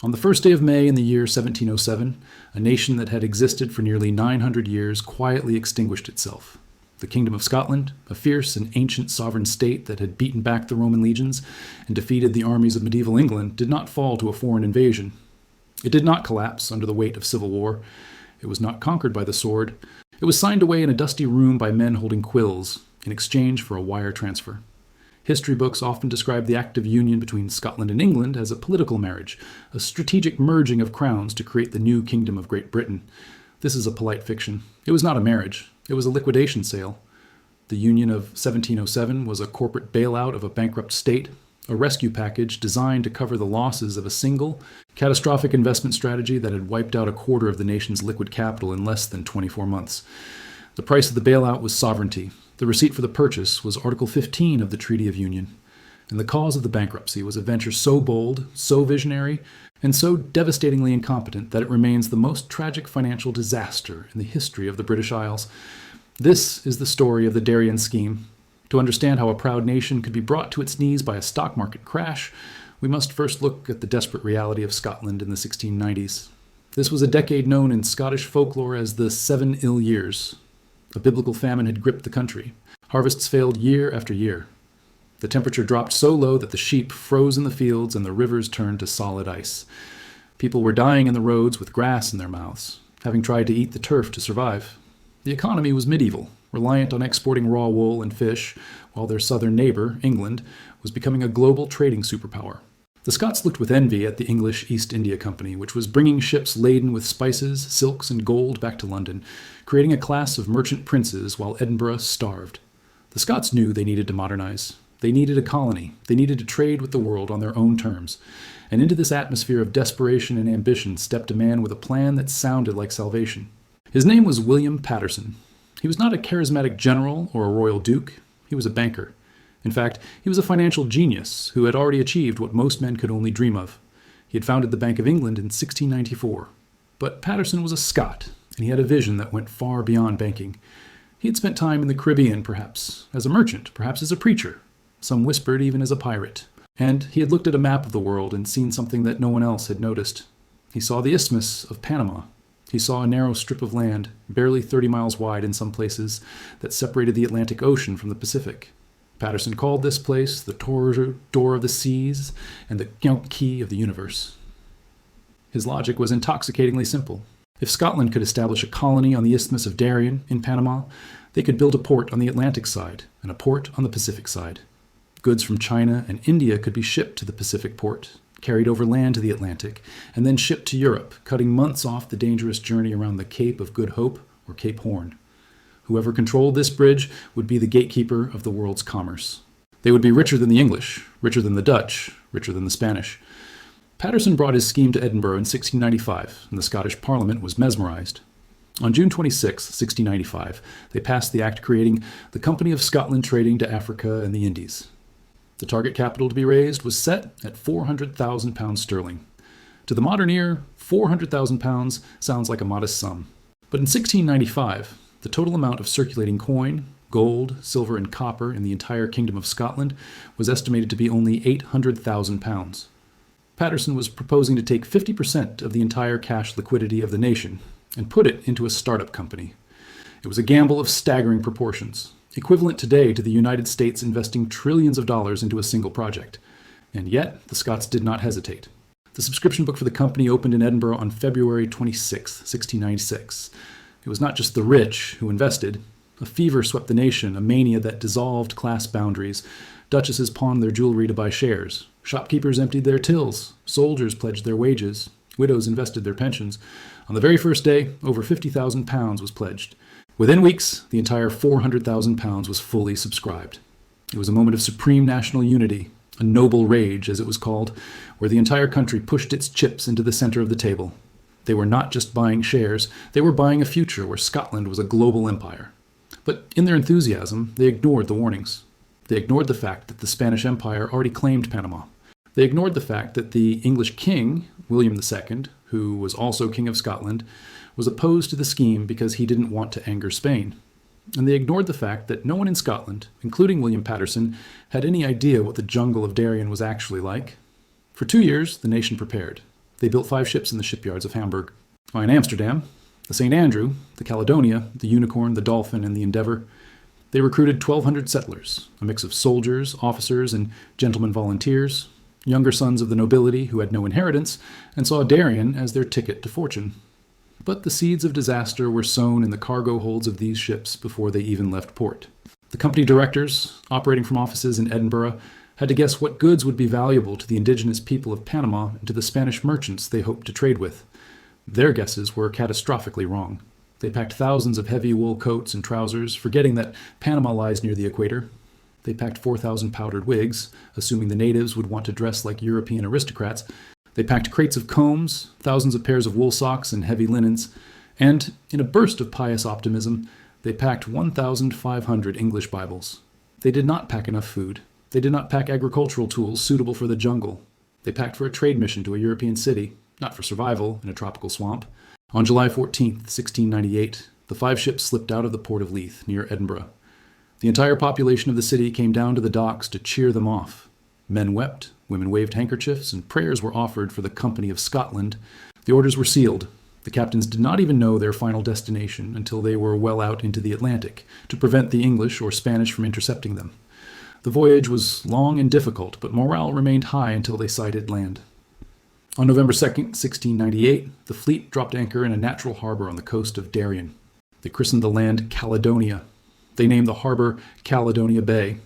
On the first day of May in the year 1707, a nation that had existed for nearly 900 years quietly extinguished itself. The Kingdom of Scotland, a fierce and ancient sovereign state that had beaten back the Roman legions and defeated the armies of medieval England, did not fall to a foreign invasion. It did not collapse under the weight of civil war. It was not conquered by the sword. It was signed away in a dusty room by men holding quills in exchange for a wire transfer. History books often describe the act of union between Scotland and England as a political marriage, a strategic merging of crowns to create the new Kingdom of Great Britain. This is a polite fiction. It was not a marriage. It was a liquidation sale. The Union of 1707 was a corporate bailout of a bankrupt state, a rescue package designed to cover the losses of a single, catastrophic investment strategy that had wiped out a quarter of the nation's liquid capital in less than 24 months. The price of the bailout was sovereignty. The receipt for the purchase was Article 15 of the Treaty of Union. And the cause of the bankruptcy was a venture so bold, so visionary, and so devastatingly incompetent that it remains the most tragic financial disaster in the history of the British Isles. This is the story of the Darien Scheme. To understand how a proud nation could be brought to its knees by a stock market crash, we must first look at the desperate reality of Scotland in the 1690s. This was a decade known in Scottish folklore as the 7 ill years. A biblical famine had gripped the country. Harvests failed year after year. The temperature dropped so low that the sheep froze in the fields and the rivers turned to solid ice. People were dying in the roads with grass in their mouths, having tried to eat the turf to survive. The economy was medieval, reliant on exporting raw wool and fish, while their southern neighbor, England, was becoming a global trading superpower. The Scots looked with envy at the English East India Company, which was bringing ships laden with spices, silks, and gold back to London, creating a class of merchant princes while Edinburgh starved. The Scots knew they needed to modernize. They needed a colony. They needed to trade with the world on their own terms. And into this atmosphere of desperation and ambition stepped a man with a plan that sounded like salvation. His name was William Paterson. He was not a charismatic general or a royal duke. He was a banker. In fact, he was a financial genius who had already achieved what most men could only dream of. He had founded the Bank of England in 1694. But Paterson was a Scot, and he had a vision that went far beyond banking. He had spent time in the Caribbean, perhaps as a merchant, perhaps as a preacher. Some whispered even as a pirate. And he had looked at a map of the world and seen something that no one else had noticed. He saw the Isthmus of Panama. He saw a narrow strip of land, barely 30 miles wide in some places, that separated the Atlantic Ocean from the Pacific. Paterson called this place the door of the seas and the key of the universe. His logic was intoxicatingly simple. If Scotland could establish a colony on the Isthmus of Darien in Panama, they could build a port on the Atlantic side and a port on the Pacific side. Goods from China and India could be shipped to the Pacific port, carried over land to the Atlantic, and then shipped to Europe, cutting months off the dangerous journey around the Cape of Good Hope or Cape Horn. Whoever controlled this bridge would be the gatekeeper of the world's commerce. They would be richer than the English, richer than the Dutch, richer than the Spanish. Paterson brought his scheme to Edinburgh in 1695, and the Scottish Parliament was mesmerized. On June 26, 1695, they passed the act creating the Company of Scotland trading to Africa and the Indies. The target capital to be raised was set at £400,000 sterling. To the modern ear, £400,000 sounds like a modest sum. But in 1695, the total amount of circulating coin, gold, silver, and copper in the entire Kingdom of Scotland was estimated to be only £800,000. Paterson was proposing to take 50% of the entire cash liquidity of the nation and put it into a startup company. It was a gamble of staggering proportions, equivalent today to the United States investing trillions of dollars into a single project. And yet, the Scots did not hesitate. The subscription book for the company opened in Edinburgh on February 26, 1696. It was not just the rich who invested. A fever swept the nation, a mania that dissolved class boundaries. Duchesses pawned their jewelry to buy shares. Shopkeepers emptied their tills. Soldiers pledged their wages. Widows invested their pensions. On the very first day, over £50,000 was pledged. Within weeks, the entire £400,000 was fully subscribed. It was a moment of supreme national unity, a noble rage, as it was called, where the entire country pushed its chips into the center of the table. They were not just buying shares, they were buying a future where Scotland was a global empire. But in their enthusiasm, they ignored the warnings. They ignored the fact that the Spanish Empire already claimed Panama. They ignored the fact that the English king, William II, who was also King of Scotland, was opposed to the scheme because he didn't want to anger Spain. And they ignored the fact that no one in Scotland, including William Paterson, had any idea what the jungle of Darien was actually like. For 2 years, the nation prepared. They built 5 ships in the shipyards of Hamburg. In Amsterdam, the St. Andrew, the Caledonia, the Unicorn, the Dolphin, and the Endeavour, they recruited 1,200 settlers, a mix of soldiers, officers, and gentlemen volunteers, younger sons of the nobility who had no inheritance and saw Darien as their ticket to fortune. But the seeds of disaster were sown in the cargo holds of these ships before they even left port. The company directors, operating from offices in Edinburgh, had to guess what goods would be valuable to the indigenous people of Panama and to the Spanish merchants they hoped to trade with. Their guesses were catastrophically wrong. They packed thousands of heavy wool coats and trousers, forgetting that Panama lies near the equator. They packed 4,000 powdered wigs, assuming the natives would want to dress like European aristocrats. They packed crates of combs, thousands of pairs of wool socks, and heavy linens. And, in a burst of pious optimism, they packed 1,500 English Bibles. They did not pack enough food. They did not pack agricultural tools suitable for the jungle. They packed for a trade mission to a European city, not for survival in a tropical swamp. On July 14, 1698, the 5 ships slipped out of the port of Leith, near Edinburgh. The entire population of the city came down to the docks to cheer them off. Men wept, women waved handkerchiefs, and prayers were offered for the Company of Scotland. The orders were sealed. The captains did not even know their final destination until they were well out into the Atlantic, to prevent the English or Spanish from intercepting them. The voyage was long and difficult, but morale remained high until they sighted land. On November 2, 1698, the fleet dropped anchor in a natural harbor on the coast of Darien. They christened the land Caledonia. They named the harbor Caledonia Bay.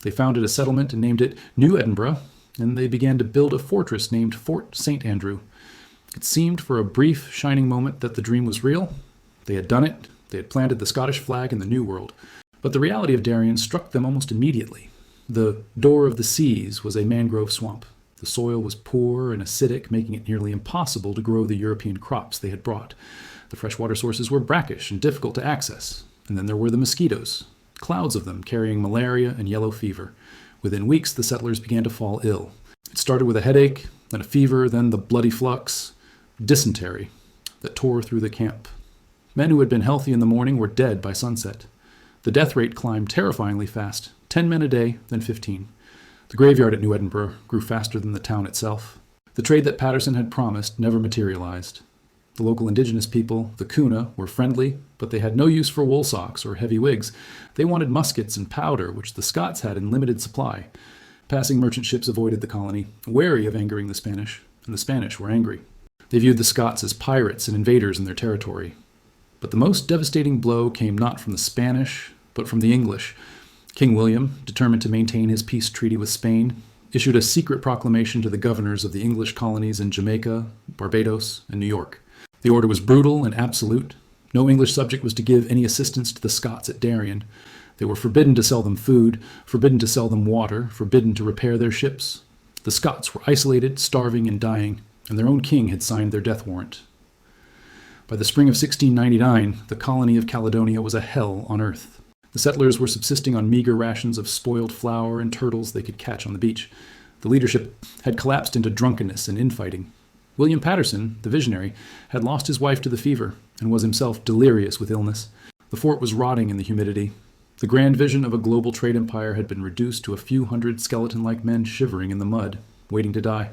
They founded a settlement and named it New Edinburgh, and they began to build a fortress named Fort St. Andrew. It seemed for a brief, shining moment that the dream was real. They had done it. They had planted the Scottish flag in the New World. But the reality of Darien struck them almost immediately. The door of the seas was a mangrove swamp. The soil was poor and acidic, making it nearly impossible to grow the European crops they had brought. The freshwater sources were brackish and difficult to access. And then there were the mosquitoes, clouds of them carrying malaria and yellow fever. Within weeks, the settlers began to fall ill. It started with a headache, then a fever, then the bloody flux, dysentery, that tore through the camp. Men who had been healthy in the morning were dead by sunset. The death rate climbed terrifyingly fast, 10 men a day, then 15. The graveyard at New Edinburgh grew faster than the town itself. The trade that Paterson had promised never materialized. The local indigenous people, the Kuna, were friendly, but they had no use for wool socks or heavy wigs. They wanted muskets and powder, which the Scots had in limited supply. Passing merchant ships avoided the colony, wary of angering the Spanish, and the Spanish were angry. They viewed the Scots as pirates and invaders in their territory. But the most devastating blow came not from the Spanish, but from the English. King William, determined to maintain his peace treaty with Spain, issued a secret proclamation to the governors of the English colonies in Jamaica, Barbados, and New York. The order was brutal and absolute. No English subject was to give any assistance to the Scots at Darien. They were forbidden to sell them food, forbidden to sell them water, forbidden to repair their ships. The Scots were isolated, starving, and dying, and their own king had signed their death warrant. By the spring of 1699, the colony of Caledonia was a hell on earth. The settlers were subsisting on meager rations of spoiled flour and turtles they could catch on the beach. The leadership had collapsed into drunkenness and infighting. William Paterson, the visionary, had lost his wife to the fever and was himself delirious with illness. The fort was rotting in the humidity. The grand vision of a global trade empire had been reduced to a few hundred skeleton-like men shivering in the mud, waiting to die.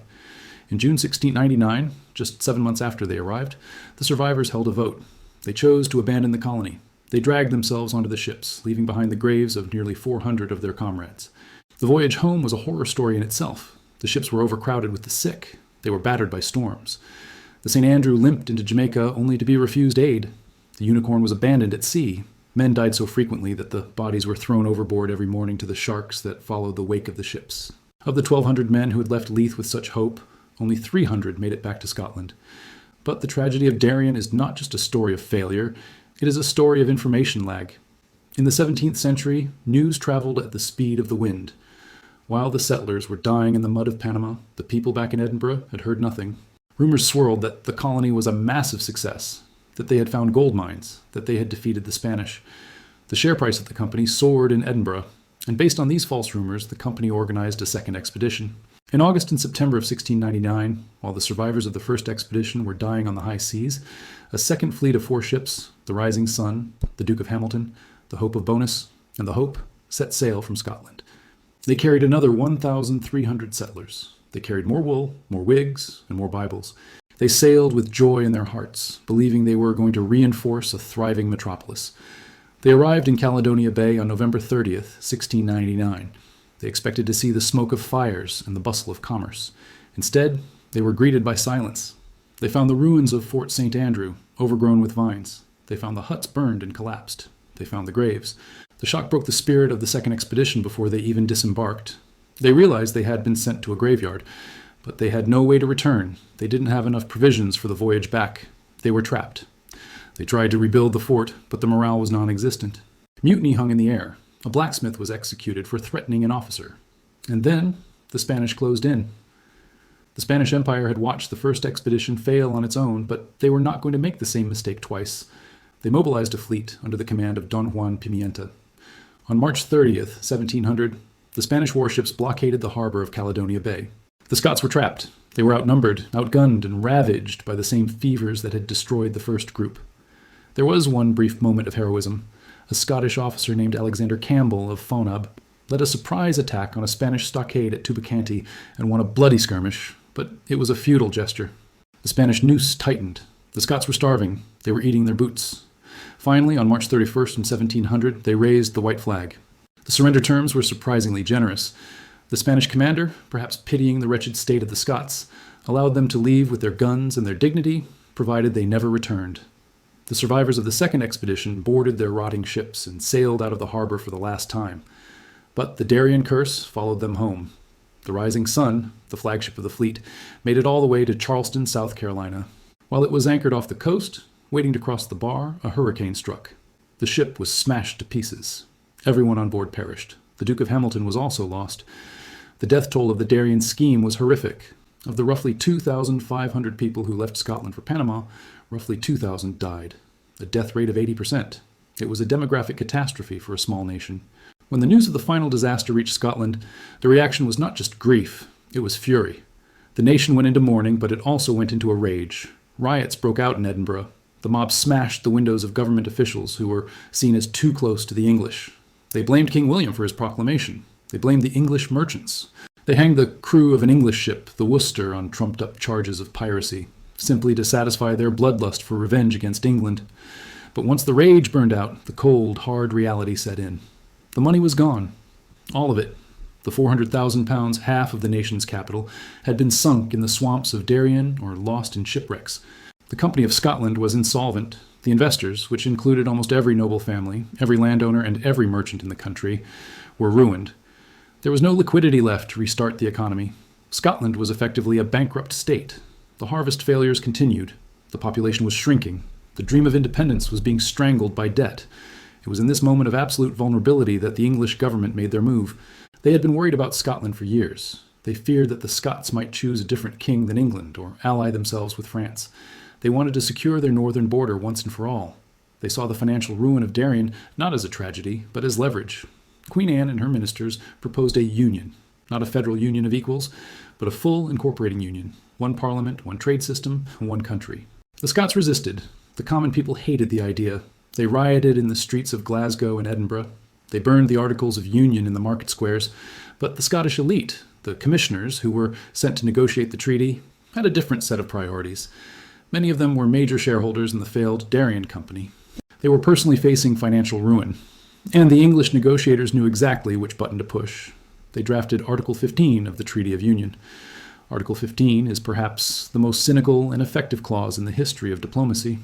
In June 1699, just 7 months after they arrived, the survivors held a vote. They chose to abandon the colony. They dragged themselves onto the ships, leaving behind the graves of nearly 400 of their comrades. The voyage home was a horror story in itself. The ships were overcrowded with the sick. They were battered by storms. The St. Andrew limped into Jamaica only to be refused aid. The Unicorn was abandoned at sea. Men died so frequently that the bodies were thrown overboard every morning to the sharks that followed the wake of the ships. Of the 1,200 men who had left Leith with such hope, only 300 made it back to Scotland. But the tragedy of Darien is not just a story of failure. It is a story of information lag. In the 17th century, news traveled at the speed of the wind. While the settlers were dying in the mud of Panama, the people back in Edinburgh had heard nothing. Rumors swirled that the colony was a massive success, that they had found gold mines, that they had defeated the Spanish. The share price of the company soared in Edinburgh, and based on these false rumors, the company organized a second expedition. In August and September of 1699, while the survivors of the first expedition were dying on the high seas, a second fleet of 4 ships, the Rising Sun, the Duke of Hamilton, the Hope of Bonus, and the Hope, set sail from Scotland. They carried another 1,300 settlers. They carried more wool, more wigs, and more Bibles. They sailed with joy in their hearts, believing they were going to reinforce a thriving metropolis. They arrived in Caledonia Bay on November 30th, 1699. They expected to see the smoke of fires and the bustle of commerce. Instead, they were greeted by silence. They found the ruins of Fort St. Andrew, overgrown with vines. They found the huts burned and collapsed. They found the graves. The shock broke the spirit of the second expedition before they even disembarked. They realized they had been sent to a graveyard, but they had no way to return. They didn't have enough provisions for the voyage back. They were trapped. They tried to rebuild the fort, but the morale was non-existent. Mutiny hung in the air. A blacksmith was executed for threatening an officer. And then the Spanish closed in. The Spanish Empire had watched the first expedition fail on its own, but they were not going to make the same mistake twice. They mobilized a fleet under the command of Don Juan Pimienta. On March 30th, 1700, the Spanish warships blockaded the harbor of Caledonia Bay. The Scots were trapped. They were outnumbered, outgunned, and ravaged by the same fevers that had destroyed the first group. There was one brief moment of heroism. A Scottish officer named Alexander Campbell of Fonab led a surprise attack on a Spanish stockade at Tubacanti and won a bloody skirmish, but it was a futile gesture. The Spanish noose tightened. The Scots were starving. They were eating their boots. Finally, on March 31st in 1700, they raised the white flag. The surrender terms were surprisingly generous. The Spanish commander, perhaps pitying the wretched state of the Scots, allowed them to leave with their guns and their dignity, provided they never returned. The survivors of the second expedition boarded their rotting ships and sailed out of the harbor for the last time. But the Darien curse followed them home. The Rising Sun, the flagship of the fleet, made it all the way to Charleston, South Carolina. While it was anchored off the coast, waiting to cross the bar, a hurricane struck. The ship was smashed to pieces. Everyone on board perished. The Duke of Hamilton was also lost. The death toll of the Darien Scheme was horrific. Of the roughly 2,500 people who left Scotland for Panama, roughly 2,000 died, a death rate of 80%. It was a demographic catastrophe for a small nation. When the news of the final disaster reached Scotland, the reaction was not just grief, it was fury. The nation went into mourning, but it also went into a rage. Riots broke out in Edinburgh. The mob smashed the windows of government officials who were seen as too close to the English. They blamed King William for his proclamation. They blamed the English merchants. They hanged the crew of an English ship, the Worcester, on trumped-up charges of piracy, simply to satisfy their bloodlust for revenge against England. But once the rage burned out, the cold, hard reality set in. The money was gone. All of it. The £400,000, half of the nation's capital, had been sunk in the swamps of Darien or lost in shipwrecks. The Company of Scotland was insolvent. The investors, which included almost every noble family, every landowner, and every merchant in the country, were ruined. There was no liquidity left to restart the economy. Scotland was effectively a bankrupt state. The harvest failures continued. The population was shrinking. The dream of independence was being strangled by debt. It was in this moment of absolute vulnerability that the English government made their move. They had been worried about Scotland for years. They feared that the Scots might choose a different king than England or ally themselves with France. They wanted to secure their northern border once and for all. They saw the financial ruin of Darien not as a tragedy, but as leverage. Queen Anne and her ministers proposed a union, not a federal union of equals, but a full incorporating union. One parliament, one trade system, one country. The Scots resisted. The common people hated the idea. They rioted in the streets of Glasgow and Edinburgh. They burned the Articles of Union in the market squares. But the Scottish elite, the commissioners who were sent to negotiate the treaty, had a different set of priorities. Many of them were major shareholders in the failed Darien Company. They were personally facing financial ruin. And the English negotiators knew exactly which button to push. They drafted Article 15 of the Treaty of Union. Article 15 is perhaps the most cynical and effective clause in the history of diplomacy.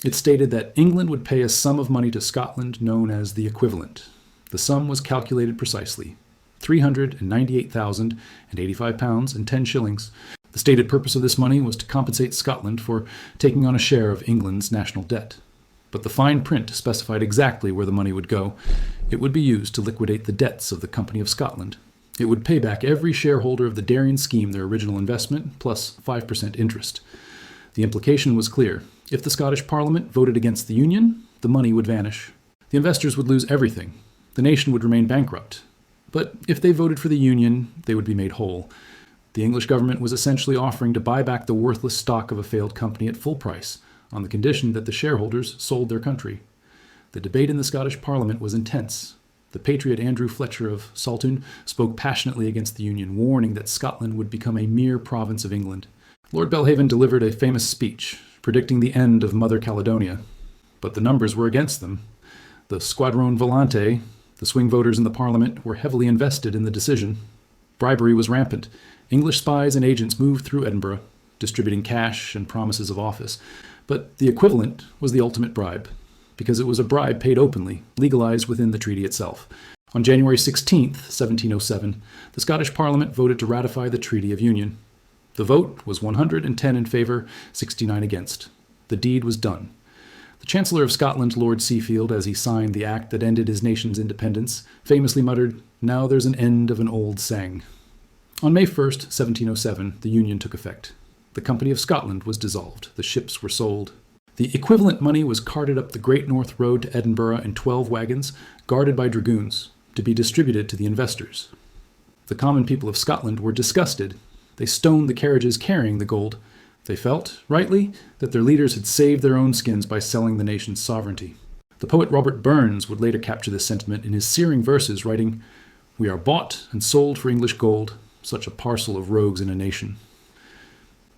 It stated that England would pay a sum of money to Scotland known as the equivalent. The sum was calculated precisely, £398,085 and 10 shillings. The stated purpose of this money was to compensate Scotland for taking on a share of England's national debt. But the fine print specified exactly where the money would go. It would be used to liquidate the debts of the Company of Scotland. It would pay back every shareholder of the Darien Scheme their original investment, plus 5% interest. The implication was clear. If the Scottish Parliament voted against the Union, the money would vanish. The investors would lose everything. The nation would remain bankrupt. But if they voted for the Union, they would be made whole. The English government was essentially offering to buy back the worthless stock of a failed company at full price, on the condition that the shareholders sold their country. The debate in the Scottish Parliament was intense. The patriot Andrew Fletcher of Saltoun spoke passionately against the Union, warning that Scotland would become a mere province of England. Lord Belhaven delivered a famous speech predicting the end of Mother Caledonia, but the numbers were against them. The Squadron Volante, the swing voters in the Parliament, were heavily invested in the decision. Bribery was rampant. English spies and agents moved through Edinburgh, distributing cash and promises of office. But the equivalent was the ultimate bribe, because it was a bribe paid openly, legalized within the treaty itself. On January 16, 1707, the Scottish Parliament voted to ratify the Treaty of Union. The vote was 110 in favour, 69 against. The deed was done. The Chancellor of Scotland, Lord Seafield, as he signed the act that ended his nation's independence, famously muttered, "Now there's an end of an old sang." On May 1st, 1707, the Union took effect. The Company of Scotland was dissolved. The ships were sold. The equivalent money was carted up the Great North Road to Edinburgh in 12 wagons, guarded by dragoons, to be distributed to the investors. The common people of Scotland were disgusted. They stoned the carriages carrying the gold. They felt, rightly, that their leaders had saved their own skins by selling the nation's sovereignty. The poet Robert Burns would later capture this sentiment in his searing verses, writing, "We are bought and sold for English gold, such a parcel of rogues in a nation."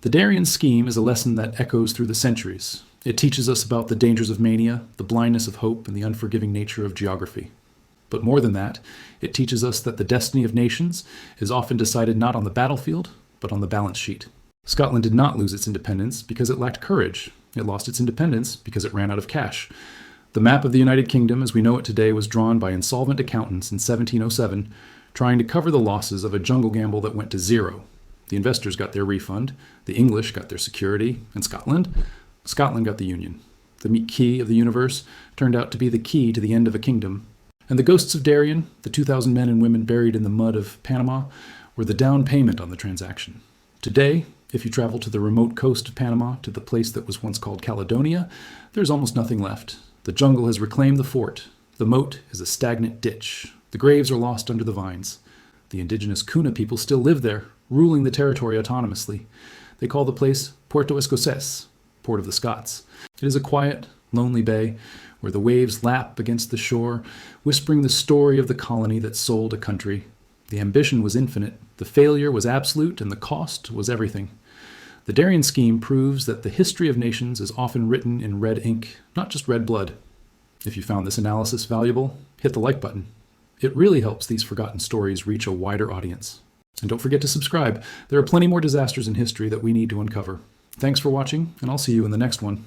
The Darien Scheme is a lesson that echoes through the centuries. It teaches us about the dangers of mania, the blindness of hope, and the unforgiving nature of geography. But more than that, it teaches us that the destiny of nations is often decided not on the battlefield, but on the balance sheet. Scotland did not lose its independence because it lacked courage. It lost its independence because it ran out of cash. The map of the United Kingdom as we know it today was drawn by insolvent accountants in 1707, trying to cover the losses of a jungle gamble that went to zero. The investors got their refund, the English got their security, and Scotland got the Union. The key of the universe turned out to be the key to the end of a kingdom. And the ghosts of Darien, the 2,000 men and women buried in the mud of Panama, were the down payment on the transaction. Today, if you travel to the remote coast of Panama, to the place that was once called Caledonia, there's almost nothing left. The jungle has reclaimed the fort. The moat is a stagnant ditch. The graves are lost under the vines. The indigenous Kuna people still live there, ruling the territory autonomously. They call the place Puerto Escocés, Port of the Scots. It is a quiet, lonely bay where the waves lap against the shore, whispering the story of the colony that sold a country. The ambition was infinite, the failure was absolute, and the cost was everything. The Darien Scheme proves that the history of nations is often written in red ink, not just red blood. If you found this analysis valuable, hit the like button. It really helps these forgotten stories reach a wider audience. And don't forget to subscribe. There are plenty more disasters in history that we need to uncover. Thanks for watching, and I'll see you in the next one.